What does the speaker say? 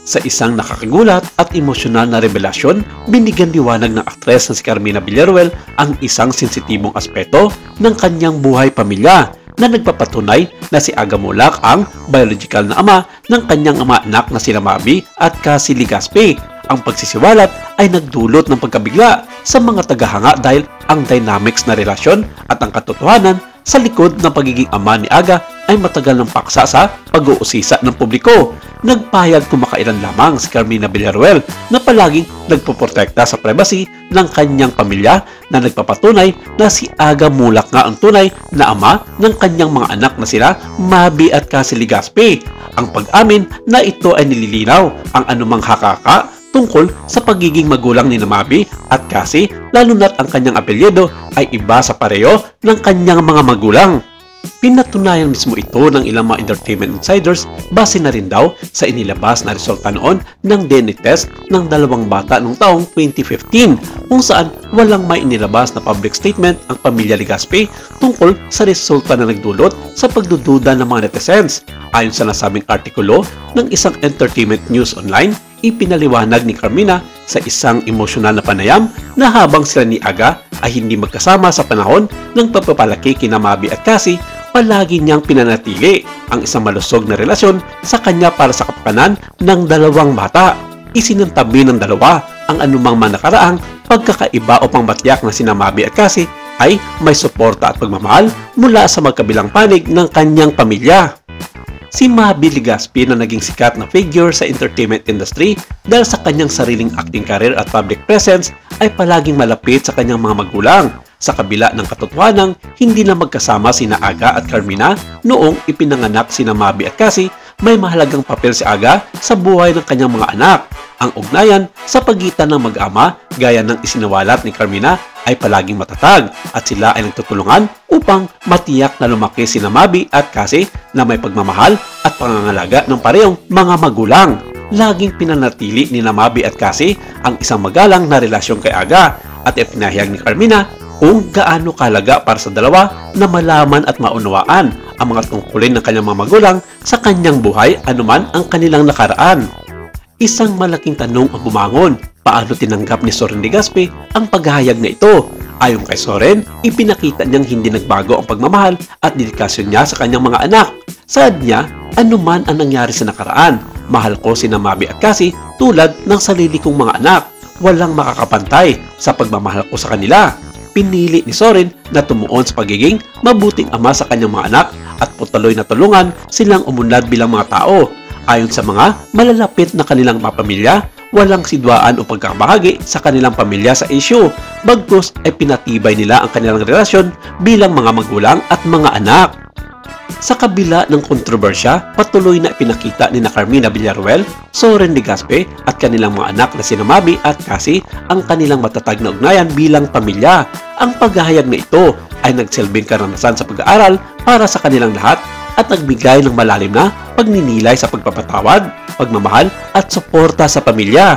Sa isang nakakagulat at emosyonal na revelasyon, binigyan liwanag ng aktres na si Carmina Villaruel ang isang sensitibong aspeto ng kanyang buhay pamilya na nagpapatunay na si Aga Mulak ang biological na ama ng kanyang ama anak na sina Mavi at Cassie Legaspi. Ang pagsisiwalat ay nagdulot ng pagkabigla sa mga tagahanga dahil ang dynamics na relasyon at ang katotohanan sa likod ng pagiging ama ni Aga ay matagal ng paksa sa pag-uusisa ng publiko. Nagpahayag kumakailan lamang si Carmina Villaruel na palaging nagpoprotekta sa privacy ng kanyang pamilya na nagpapatunay na si Aga Mulak nga ang tunay na ama ng kanyang mga anak na sila Mavi at Cassie Legaspi. Ang pag-amin na ito ay nililinaw ang anumang hakaka tungkol sa pagiging magulang ni Mavi at Cassie, lalo na't ang kanyang apelyido ay iba sa pareho ng kanyang mga magulang. Pinatunayan mismo ito ng ilang mga entertainment insiders base na rin daw sa inilabas na resulta noon ng DNA test ng dalawang bata noong taong 2015 kung saan walang may inilabas na public statement ang pamilya Legaspi tungkol sa resulta na nagdulot sa pagdududa ng mga netizens. Ayon sa nasabing artikulo ng isang entertainment news online, ipinaliwanag ni Carmina sa isang emosyonal na panayam na habang sila ni Aga ay hindi magkasama sa panahon ng pagpapalaki kina Mavi at Cassie, palagi niyang pinanatili ang isang malusog na relasyon sa kanya para sa kapakanan ng dalawang bata. Isinantabi ng dalawa ang anumang manakaraang pagkakaiba o pangbatyak na sina Mavi at Cassie ay may suporta at pagmamahal mula sa magkabilang panig ng kanyang pamilya. Si Mavi Legaspi na naging sikat na figure sa entertainment industry dahil sa kanyang sariling acting career at public presence ay palaging malapit sa kanyang mga magulang. Sa kabila ng katotohanang hindi na magkasama sina Aga at Carmina noong ipinanganak sina Mavi at Cassie, may mahalagang papel si Aga sa buhay ng kanyang mga anak. Ang ugnayan sa pagitan ng mag-ama gaya ng isinawalat ni Carmina ay palaging matatag at sila ay nagtutulungan upang matiyak na lumaki sina Mavi at Cassie na may pagmamahal at pangangalaga ng parehong mga magulang. Laging pinanatili ni Mavi at Cassie ang isang magalang na relasyon kay Aga at ipinahayag ni Carmina kung gaano kalaga para sa dalawa na malaman at maunawaan ang mga tungkulin ng kanyang mga magulang sa kanyang buhay anuman ang kanilang nakaraan. Isang malaking tanong ang bumangon, paano tinanggap ni Soren Legaspi ang paghahayag na ito? Ayon kay Soren, ipinakita niyang hindi nagbago ang pagmamahal at dedikasyon niya sa kanyang mga anak. Saad niya, anuman ang nangyari sa nakaraan, mahal ko sina Mavi at Cassie tulad ng sarili kong mga anak. Walang makakapantay sa pagmamahal ko sa kanila. Pinili ni Soren na tumuon sa pagiging mabuting ama sa kanyang mga anak at patuloy na tulungan silang umunlad bilang mga tao. Ayon sa mga malalapit na kanilang pamilya, walang sidwaan o pagkakabahagi sa kanilang pamilya sa issue. Bagkus ay pinatibay nila ang kanilang relasyon bilang mga magulang at mga anak. Sa kabila ng kontrobersya, patuloy na ipinakita ni Carmina Villaruel, Soren Legaspi at kanilang mga anak na sina Mavi at Cassie ang kanilang matatag na ugnayan bilang pamilya. Ang paghahayag na ito ay nagsilbing karanasan sa pag-aaral para sa kanilang lahat at nagbigay ng malalim na pagninilay sa pagpapatawad, pagmamahal at suporta sa pamilya.